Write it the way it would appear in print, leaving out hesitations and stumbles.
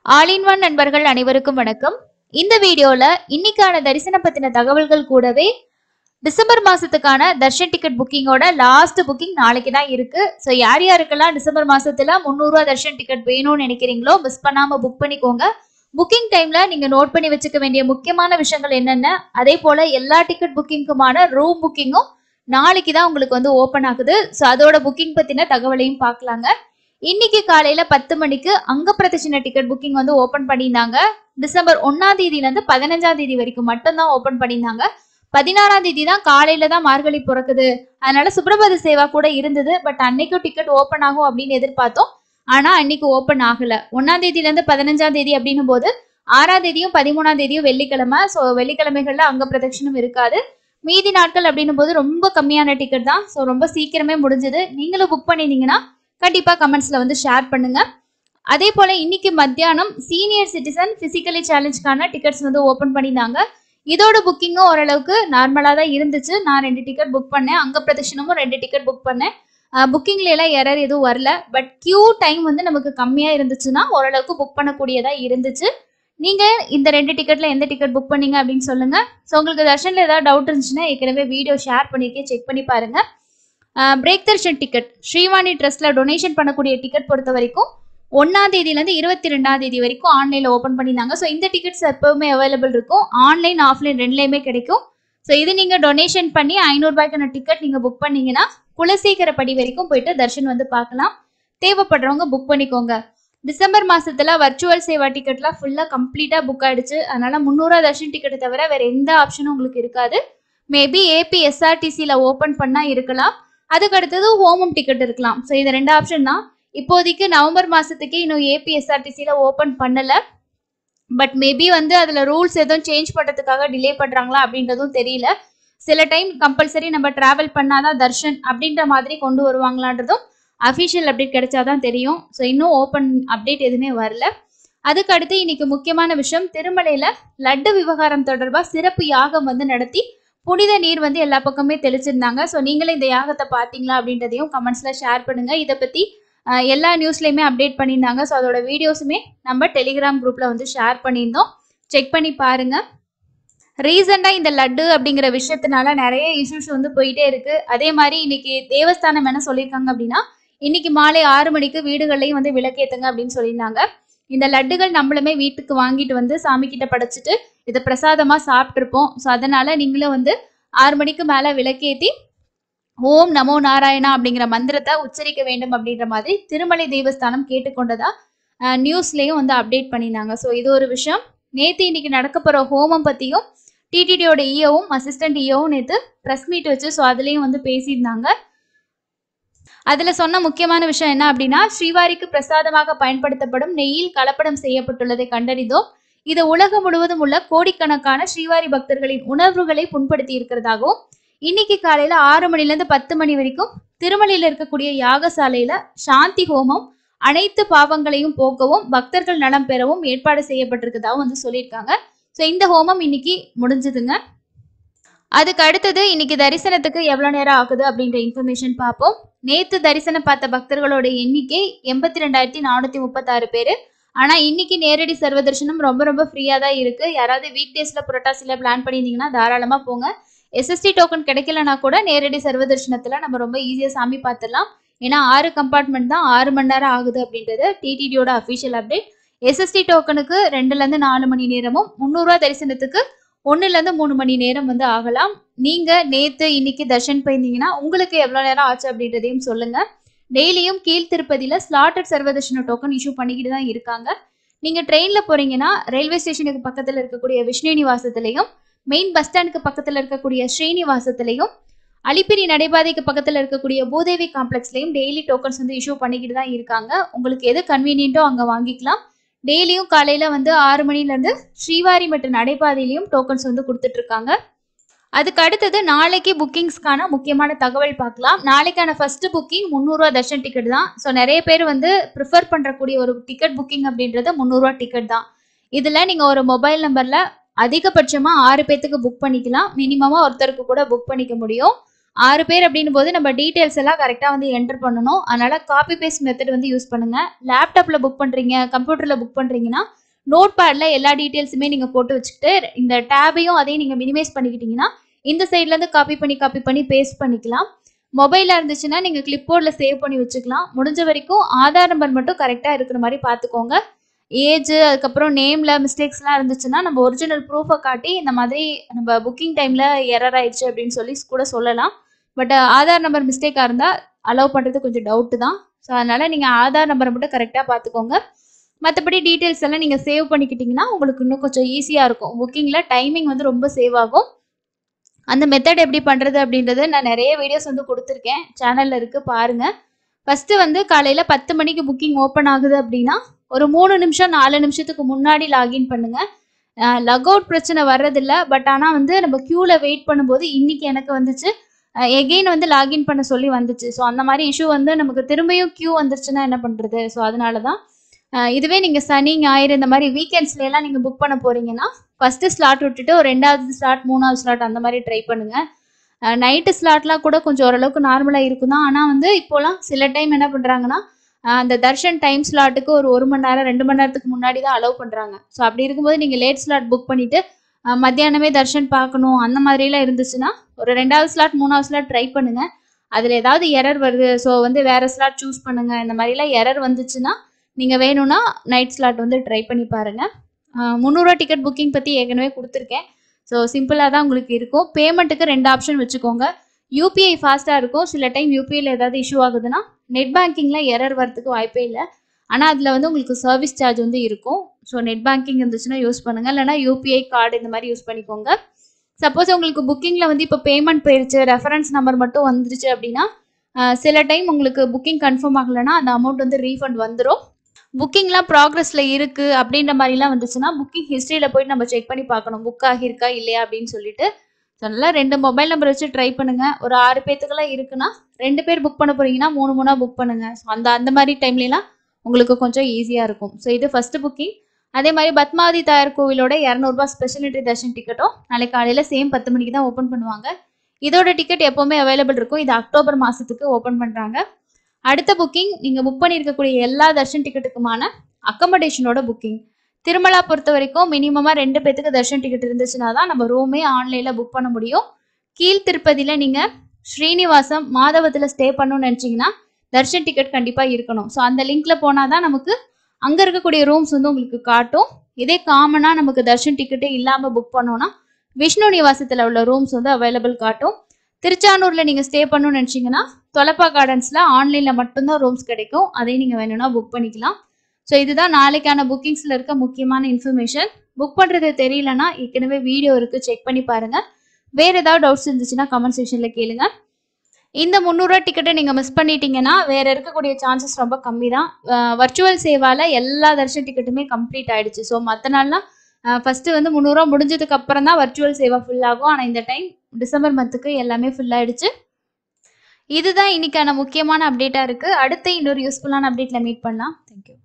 All in one நண்பர்கள் அனைவருக்கும் வணக்கம். இந்த வீடியோல இன்னைக்கான தரிசனம் பத்தின தகவல்கள் கூடவே டிசம்பர் மாசத்துக்கான தர்ஷன் டிக்கெட் புக்கிங்கோட லாஸ்ட் புக்கிங் நாளைக்கு தான் இருக்கு. ஸோ யார் யாருக்கெல்லாம் டிசம்பர் மாசத்துல 300 ரூபா தர்ஷன் டிக்கெட் வேணும்னு நினைக்கிறீங்களோ மிஸ் பண்ணாம புக் பண்ணிக்கோங்க. புக்கிங் டைம்ல நீங்க நோட் பண்ணி வச்சுக்க வேண்டிய முக்கியமான விஷயங்கள் என்னென்ன, அதே போல எல்லா டிக்கெட் புக்கிங்க்குமான ரூம் புக்கிங்கும் நாளைக்கு தான் உங்களுக்கு வந்து ஓப்பன் ஆகுது. ஸோ அதோட புக்கிங் பத்தின தகவலையும் பார்க்கலாங்க. இன்னைக்கு காலையில 10 மணிக்கு அங்க பிரதட்சண டிக்கெட் புக்கிங் வந்து ஓபன் பண்ணியிருந்தாங்க. டிசம்பர் 1ஆம் தேதியில இருந்து 15ஆம் தேதி வரைக்கும் மட்டும்தான் ஓபன் பண்ணியிருந்தாங்க. 16ஆம் தேதி தான் காலையில தான் மார்கழி பிறக்குது, அதனால சுப்ரபாத சேவா கூட இருந்தது. பட் அன்னைக்கும் டிக்கெட் ஓபன் ஆகும் அப்படின்னு எதிர்பார்த்தோம். ஆனா அன்னைக்கு ஓபன் ஆகல. 1ஆம் தேதியில இருந்து 15ஆம் தேதி அப்படின்னும் போது 6ஆம் தேதியும் 13ஆம் தேதியும் வெள்ளிக்கிழமை. ஸோ வெள்ளிக்கிழமைகள்ல அங்க பிரதட்சணம் இருக்காது. மீதி நாட்கள் அப்படின்னும் போது ரொம்ப கம்மியான டிக்கெட் தான். ஸோ ரொம்ப சீக்கிரமே முடிஞ்சது. நீங்களும் புக் பண்ணிருந்தீங்கன்னா கண்டிப்பா கமெண்ட்ஸ்ல வந்து ஷேர் பண்ணுங்க. அதே போல இன்னைக்கு மத்தியானம் சீனியர் சிட்டிசன் பிசிக்கலி சேலஞ்சுக்கான டிக்கெட்ஸ் வந்து ஓபன் பண்ணியிருந்தாங்க. இதோட புக்கிங்கும் ஓரளவுக்கு நார்மலா தான் இருந்துச்சு. நான் 2 டிக்கெட் புக் பண்ணேன். அங்க பிரதட்சணமும் 2 டிக்கெட் புக் பண்ணேன். புக்கிங்ல எல்லாம் எரர் எதுவும் வரல. பட் கியூ டைம் வந்து நமக்கு கம்மியா இருந்துச்சுன்னா ஓரளவுக்கு புக் பண்ணக்கூடியதா இருந்துச்சு. நீங்க இந்த 2 டிக்கெட்ல எந்த டிக்கெட் புக் பண்ணீங்க அப்படின்னு சொல்லுங்க. ஸோ உங்களுக்கு தர்ஷன்ல ஏதாவது டவுட் இருந்துச்சுன்னா ஏற்கனவே வீடியோ ஷேர் பண்ணிருக்கேன், செக் பண்ணி பாருங்க. பிரேக் தர்ஷன் டிக்கெட் ஸ்ரீவாணி ட்ரஸ்ட்ல டொனேஷன் பண்ணக்கூடிய டிக்கெட் பொறுத்த வரைக்கும் 1ஆம் தேதியிலேருந்து 22ஆம் தேதி வரைக்கும் ஆன்லைன்ல ஓப்பன் பண்ணியிருந்தாங்க. ஸோ இந்த டிக்கெட்ஸ் எப்பவுமே அவைலபிள் இருக்கும். ஆன்லைன் ஆஃப்லைன் ரெண்டுலேயுமே கிடைக்கும். ஸோ இது நீங்க டொனேஷன் பண்ணி 500 ரூபாய்க்கான டிக்கெட் நீங்க புக் பண்ணீங்கன்னா குலசேகரப்படி வரைக்கும் போயிட்டு தர்ஷன் வந்து பார்க்கலாம். தேவைப்படுறவங்க புக் பண்ணிக்கோங்க. டிசம்பர் மாசத்துல வர்ச்சுவல் சேவா டிக்கெட்லாம் ஃபுல்லா கம்ப்ளீட்டா புக் ஆயிடுச்சு. அதனால 300 ரூபா தர்ஷன் டிக்கெட்டை தவிர வேற எந்த ஆப்ஷனும் உங்களுக்கு இருக்காது. மேபி ஏபி எஸ்ஆர்டிசியில் ஓப்பன் பண்ணா இருக்கலாம். அதுக்கு அடுத்தது ஹோமம் டிக்கெட் இருக்கலாம். ஸோ இது 2 ஆப்ஷன் தான். இப்போதைக்கு நவம்பர் மாசத்துக்கு இன்னும் ஏபி எஸ்ஆர்டிசியில் ஓப்பன் பண்ணல. பட் மேபி வந்து அதுல ரூல்ஸ் எதுவும் சேஞ்ச் பண்றதுக்காக டிலே பண்றாங்களா அப்படின்றதும் தெரியல. சில டைம் கம்பல்சரி நம்ம டிராவல் பண்ணாதான் தர்ஷன் அப்படின்ற மாதிரி கொண்டு வருவாங்களான்றதும் அஃபிஷியல் அப்டேட் கிடைச்சாதான் தெரியும். ஸோ இன்னும் ஓப்பன் அப்டேட் எதுவுமே வரல. அதுக்கு அடுத்து இன்னைக்கு முக்கியமான விஷயம், திருமலையில லட்டு விவகாரம் தொடர்பாக சிறப்பு யாகம் வந்து நடத்தி புனித நீர் வந்து எல்லா பக்கமே தெளிச்சிருந்தாங்க. ஸோ நீங்களே இந்த யாகத்தை பார்த்தீங்களா அப்படின்றதையும் கமெண்ட்ஸ்ல ஷேர் பண்ணுங்க. இதை பத்தி எல்லா நியூஸ்லயுமே அப்டேட் பண்ணியிருந்தாங்க. ஸோ அதோட வீடியோஸுமே நம்ம டெலிகிராம் குரூப்ல வந்து ஷேர் பண்ணியிருந்தோம், செக் பண்ணி பாருங்க. ரீசெண்டாக இந்த லட்டு அப்படிங்கிற விஷயத்தினால நிறைய இஷ்யூஸ் வந்து போயிட்டே இருக்கு. அதே மாதிரி இன்னைக்கு தேவஸ்தானம் என்ன சொல்லியிருக்காங்க அப்படின்னா, இன்னைக்கு மாலை 6 மணிக்கு வீடுகள்லையும் வந்து விளக்கேத்துங்க அப்படின்னு சொல்லியிருந்தாங்க. இந்த லட்டுகள் நம்மளுமே வீட்டுக்கு வாங்கிட்டு வந்து சாமி கிட்ட படைச்சிட்டு இதை பிரசாதமா சாப்பிட்டுருப்போம். ஸோ அதனால நீங்களும் வந்து 6 மணிக்கு மேல விளக்கேத்தி ஓம் நமோ நாராயணா அப்படிங்கிற மந்திரத்தை உச்சரிக்க வேண்டும் அப்படின்ற மாதிரி திருமலை தேவஸ்தானம் கேட்டுக்கொண்டதா நியூஸ்லயும் வந்து அப்டேட் பண்ணியிருந்தாங்க. ஸோ இது ஒரு விஷயம். நேற்று இன்னைக்கு நடக்க போற ஹோமம் பத்தியும் டிடிடியோட இஓவும் அசிஸ்டன்ட் இஓவும் நேற்று ப்ரெஸ் மீட் வச்சு ஸோ அதுலேயும் வந்து பேசியிருந்தாங்க. அதுல சொன்ன முக்கியமான விஷயம் என்ன அப்படின்னா, ஸ்ரீவாரிக்கு பிரசாதமாக பயன்படுத்தப்படும் நெய்யில் கலப்படம் செய்யப்பட்டுள்ளதை கண்டறிந்தோம். இது உலகம் முழுவதும் உள்ள கோடிக்கணக்கான ஸ்ரீவாரி பக்தர்களின் உணர்வுகளை புண்படுத்தி இருக்கிறதாகவும், இன்னைக்கு காலையில 6 மணிலேருந்து 10 மணி வரைக்கும் திருமலையில இருக்கக்கூடிய யாகசாலையில சாந்தி ஹோமம் அனைத்து பாவங்களையும் போக்கவும் பக்தர்கள் நலம் பெறவும் ஏற்பாடு செய்யப்பட்டிருக்கதாகவும் வந்து சொல்லியிருக்காங்க. ஸோ இந்த ஹோமம் இன்னைக்கு முடிஞ்சதுங்க. அதுக்கு அடுத்தது இன்னைக்கு தரிசனத்துக்கு எவ்வளவு நேரம் ஆகுது அப்படின்ற இன்ஃபர்மேஷன் பார்ப்போம். நேத்து தரிசனம் பார்த்த பக்தர்களோட எண்ணிக்கை 82,436 பேரு. ஆனா இன்னைக்கு நேரடி சர்வ தரிசனம் ரொம்ப ரொம்ப ஃப்ரீயா தான் இருக்கு. யாராவது வீக் டேஸ்ல புரட்டாசில பிளான் பண்ணியிருந்தீங்கன்னா தாராளமா போங்க. எஸ்எஸ்டி டோக்கன் கிடைக்கலனா கூட நேரடி சர்வ தரிசனத்துல நம்ம ரொம்ப ஈஸியா சாமி பார்த்துடலாம். ஏன்னா 6 கம்பார்ட்மெண்ட் தான், 6 மணி நேரம் ஆகுது அப்படின்றது டிடிடியோட அஃபிஷியல் அப்டேட். எஸ்எஸ்டி டோக்கனுக்கு 2லேருந்து 4 மணி நேரமும், 300 ரூபா தரிசனத்துக்கு 1லேருந்து 3 மணி நேரம் வந்து ஆகலாம். நீங்க நேத்து இன்னைக்கு தர்ஷன் போயிருந்தீங்கன்னா உங்களுக்கு எவ்வளவு நேரம் ஆச்சு அப்படின்றதையும் சொல்லுங்க. டெய்லியும் கீழ் திருப்பதியில ஸ்லாட்டட் சர்வதர்ஷன டோக்கன் இஷ்யூ பண்ணிக்கிட்டு தான் இருக்காங்க. நீங்க ட்ரெயின்ல போறீங்கன்னா ரயில்வே ஸ்டேஷனுக்கு பக்கத்துல இருக்கக்கூடிய விஷ்ணு நிவாசத்திலையும், மெயின் பஸ் ஸ்டாண்டுக்கு பக்கத்துல இருக்கக்கூடிய ஸ்ரீனிவாசத்திலையும், அலிப்பிரி நடைபாதைக்கு பக்கத்துல இருக்கக்கூடிய பூதேவி காம்ப்ளெக்ஸ்லயும் டெய்லி டோக்கன்ஸ் வந்து இஷ்யூ பண்ணிக்கிட்டு தான் இருக்காங்க. உங்களுக்கு எது கன்வீனியன்ட்டோ அங்க வாங்கிக்கலாம். டெய்லியும் காலையில வந்து 6 மணிலேருந்து ஸ்ரீவாரி மற்றும் நடைபாதையிலையும் டோக்கன்ஸ் வந்து கொடுத்துட்டு இருக்காங்க. அதுக்கு அடுத்தது நாளைக்கு புக்கிங்ஸ்க்கான முக்கியமான தகவல் பார்க்கலாம். நாளைக்கான ஃபர்ஸ்ட் புக்கிங் 300 ரூபா தர்ஷன் டிக்கெட் தான். ஸோ நிறைய பேர் வந்து ப்ரிஃபர் பண்றக்கூடிய ஒரு டிக்கெட் புக்கிங் அப்படின்றது 300 ரூபா டிக்கெட் தான். இதுல நீங்க ஒரு மொபைல் நம்பர்ல அதிகபட்சமா 6 பேத்துக்கு புக் பண்ணிக்கலாம். மினிமமா ஒருத்தருக்கு கூட புக் பண்ணிக்க முடியும். 6 பேர் அப்படின்னும் போது நம்ம டீடைல்ஸ் எல்லாம் கரெக்டா வந்து என்டர் பண்ணணும். அதனால காப்பி பேஸ்ட் மெத்தட் வந்து யூஸ் பண்ணுங்க. லேப்டாப்ல புக் பண்றீங்க, கம்ப்யூட்டர்ல புக் பண்றீங்கன்னா நோட் பேட்ல எல்லா டீடைல்ஸுமே நீங்க போட்டு வச்சுக்கிட்டு இந்த டேபையும் அதையும் நீங்க மினிமைஸ் பண்ணிக்கிட்டீங்கன்னா இந்த சைட்ல இருந்து காப்பி பண்ணி பேஸ்ட் பண்ணிக்கலாம். மொபைல்ல இருந்துச்சுன்னா நீங்க கிளிப்போர்ட்ல சேவ் பண்ணி வச்சுக்கலாம். முடிஞ்ச வரைக்கும் ஆதார் நம்பர் மட்டும் கரெக்டா இருக்கிற மாதிரி பார்த்துக்கோங்க. ஏஜ் அதுக்கப்புறம் நேம்ல மிஸ்டேக்ஸ்லாம் இருந்துச்சுன்னா நம்ம ஒரிஜினல் ப்ரூஃபை காட்டி இந்த மாதிரி நம்ம புக்கிங் டைம்ல எரர் ஆயிடுச்சு அப்படின்னு சொல்லி கூட சொல்லலாம். பட் ஆதார் நம்பர் மிஸ்டேக்காக இருந்தால் அலோவ் பண்ணுறது கொஞ்சம் டவுட்டு தான். ஸோ அதனால் நீங்கள் ஆதார் நம்பரை மட்டும் கரெக்டாக பார்த்துக்கோங்க. மற்றபடி டீட்டெயில்ஸ் எல்லாம் நீங்கள் சேவ் பண்ணிக்கிட்டிங்கன்னா உங்களுக்கு இன்னும் கொஞ்சம் ஈஸியாக இருக்கும். புக்கிங்கில் டைமிங் வந்து ரொம்ப சேவ் ஆகும். அந்த மெத்தட் எப்படி பண்ணுறது அப்படின்றது நான் நிறைய வீடியோஸ் வந்து கொடுத்துருக்கேன், சேனலில் இருக்குது பாருங்கள். ஃபஸ்ட்டு வந்து காலையில் 10 மணிக்கு புக்கிங் ஓப்பன் ஆகுது அப்படின்னா ஒரு 3 நிமிஷம் 4 நிமிஷத்துக்கு முன்னாடி லாகின் பண்ணுங்கள். லக் அவுட் பிரச்சனை வர்றதில்ல. பட் ஆனால் வந்து நம்ம க்யூவில் வெயிட் பண்ணும்போது இன்றைக்கி எனக்கு வந்துச்சு, எகெயின் வந்து லாகின் பண்ண சொல்லி வந்துச்சு. ஸோ அந்த மாதிரி இஷ்யூ வந்து நமக்கு திரும்பியும் க்யூ வந்துருச்சுன்னா என்ன பண்ணுறது? ஸோ அதனால தான் இதுவே நீங்கள் சனி ஞாயிறு இந்த மாதிரி வீக்கெண்ட்ஸ்லாம் நீங்கள் புக் பண்ண போகிறீங்கன்னா ஃபஸ்ட்டு ஸ்லாட் விட்டுட்டு ஒரு 2வது ஸ்லாட் 3வது ஸ்லாட் அந்த மாதிரி ட்ரை பண்ணுங்கள். நைட்டு ஸ்லாட்லாம் கூட கொஞ்சம் ஓரளவுக்கு நார்மலாக இருக்கும் தான். ஆனால் வந்து இப்போலாம் சில டைம் என்ன பண்ணுறாங்கன்னா அந்த தர்ஷன் டைம் ஸ்லாட்டுக்கு ஒரு 1 மணி நேரம் 2 மணி நேரத்துக்கு முன்னாடி தான் அலோவ் பண்ணுறாங்க. ஸோ அப்படி இருக்கும்போது நீங்கள் லேட் ஸ்லாட் புக் பண்ணிவிட்டு மத்தியானமே தர்ஷன் பார்க்கணும் அந்த மாதிரிலாம் இருந்துச்சுன்னா ஒரு 2வது ஸ்லாட் 3வது ஸ்லாட் ட்ரை பண்ணுங்கள். அதில் ஏதாவது எரர் வருது, ஸோ வந்து வேறு ஸ்லாட் சூஸ் பண்ணுங்கள். இந்த மாதிரிலாம் எரர் வந்துச்சுன்னா நீங்கள் வேணும்னா நைட் ஸ்லாட் வந்து ட்ரை பண்ணி பாருங்கள். 300 ரூபா டிக்கெட் புக்கிங் பற்றி ஏற்கனவே கொடுத்துருக்கேன். ஸோ சிம்பிளாக தான் உங்களுக்கு இருக்கும். பேமெண்ட்டுக்கு 2 ஆப்ஷன் வச்சுக்கோங்க. யூபிஐ ஃபாஸ்ட்டாக இருக்கும். சில டைம் யூபிஐயில் ஏதாவது இஷ்யூ ஆகுதுன்னா நெட் பேங்கிங்கில் எரர் வரதுக்கு வாய்ப்பே இல்லை. ஆனால் அதில் வந்து உங்களுக்கு சர்வீஸ் சார்ஜ் வந்து இருக்கும். ஸோ நெட் பேங்கிங் இருந்துச்சுன்னா யூஸ் பண்ணுங்கள், இல்லைனா யூபிஐ கார்டு இந்த மாதிரி யூஸ் பண்ணிக்கோங்க. சப்போஸ் உங்களுக்கு புக்கிங்கில் வந்து இப்போ பேமெண்ட் போயிடுச்சு, ரெஃபரன்ஸ் நம்பர் மட்டும் வந்துருச்சு அப்படின்னா சில டைம் உங்களுக்கு புக்கிங் கன்ஃபார்ம் ஆகலைன்னா அந்த அமௌண்ட் வந்து ரீஃபண்ட் வந்துடும். புக்கிங்லாம் ப்ராக்ரஸில் இருக்குது அப்படின்ற மாதிரிலாம் வந்துச்சுன்னா புக்கிங் ஹிஸ்ட்ரியில் போய்ட்டு நம்ம செக் பண்ணி பார்க்கணும் புக் ஆகியிருக்கா இல்லையா அப்படின்னு சொல்லிட்டு. ஸோ நல்லா 2 மொபைல் நம்பர் வச்சு ட்ரை பண்ணுங்கள். ஒரு 6 பேத்துக்கெல்லாம் இருக்குன்னா 2 பேர் புக் பண்ண போகிறீங்கன்னா 3 புக் பண்ணுங்கள். ஸோ அந்த மாதிரி டைம்லாம் உங்களுக்கு கொஞ்சம் ஈஸியாக இருக்கும். ஸோ இது ஃபஸ்ட்டு புக்கிங். அதே மாதிரி பத்மாவதி தாயார் கோவிலோட 200 ரூபா ஸ்பெஷல் என்ட்ரி தர்ஷன் டிக்கெட்டும் நாளைக்கு காலையில் சேம் 10 மணிக்கு தான் ஓப்பன் பண்ணுவாங்க. இதோட டிக்கெட் எப்போவுமே அவைலபிள் இருக்கும். இது அக்டோபர் மாதத்துக்கு ஓப்பன் பண்ணுறாங்க. அடுத்த புக்கிங் நீங்கள் புக் பண்ணியிருக்கக்கூடிய எல்லா தர்ஷன் டிக்கெட்டுக்குமான அக்கமடேஷனோட புக்கிங். திருமலா பொறுத்த வரைக்கும் மினிமமாக 2 பேத்துக்கு தர்ஷன் டிக்கெட் இருந்துச்சுன்னா தான் நம்ம ரூமே ஆன்லைனில் புக் பண்ண முடியும். கீழ் திருப்பதியில் நீங்கள் ஸ்ரீனிவாசம் மாதவத்தில் ஸ்டே பண்ணணும்னு நினச்சிங்கன்னா தர்ஷன் டிக்கெட் கண்டிப்பாக இருக்கணும். ஸோ அந்த லிங்க்ல போனால் தான் நமக்கு அங்கே இருக்கக்கூடிய ரூம்ஸ் வந்து உங்களுக்கு காட்டும். இதே காமனாக நமக்கு தர்ஷன் டிக்கெட்டே இல்லாமல் புக் பண்ணோன்னா விஷ்ணு நிவாசத்தில் உள்ள ரூம்ஸ் வந்து அவைலபிள் காட்டும். திருச்சானூரில் நீங்கள் ஸ்டே பண்ணணும்னு நினச்சிங்கன்னா தொலப்பா கார்டன்ஸில் ஆன்லைனில் மட்டும்தான் ரூம்ஸ் கிடைக்கும். அதையும் நீங்கள் வேணும்னா புக் பண்ணிக்கலாம். ஸோ இதுதான் நாளைக்கான புக்கிங்ஸில் இருக்க முக்கியமான இன்ஃபர்மேஷன். புக் பண்ணுறது தெரியலனா ஏற்கனவே வீடியோ இருக்குது, செக் பண்ணி பாருங்கள். வேறு ஏதாவது டவுட்ஸ் இருந்துச்சுன்னா கமெண்ட் செக்ஷனில் கேளுங்க. இந்த 300 ரூபா டிக்கெட்டை நீங்கள் மிஸ் பண்ணிட்டீங்கன்னா வேறு இருக்கக்கூடிய சான்சஸ் ரொம்ப கம்மி தான். வர்ச்சுவல் சேவால் எல்லா தர்ஷன் டிக்கெட்டுமே கம்ப்ளீட் ஆகிடுச்சு. ஸோ மற்ற நாள்லாம் ஃபஸ்ட்டு வந்து 300 ரூபா முடிஞ்சதுக்கு அப்புறம் தான் வர்ச்சுவல் சேவா ஃபுல் ஆகும். ஆனால் இந்த டைம் டிசம்பர் மந்த்துக்கு எல்லாமே ஃபுல் ஆகிடுச்சு. இதுதான் இன்னைக்கான முக்கியமான அப்டேட்டாக இருக்குது. அடுத்து இன்னொரு யூஸ்ஃபுல்லான அப்டேட்டில் மீட் பண்ணலாம். தேங்க்யூ.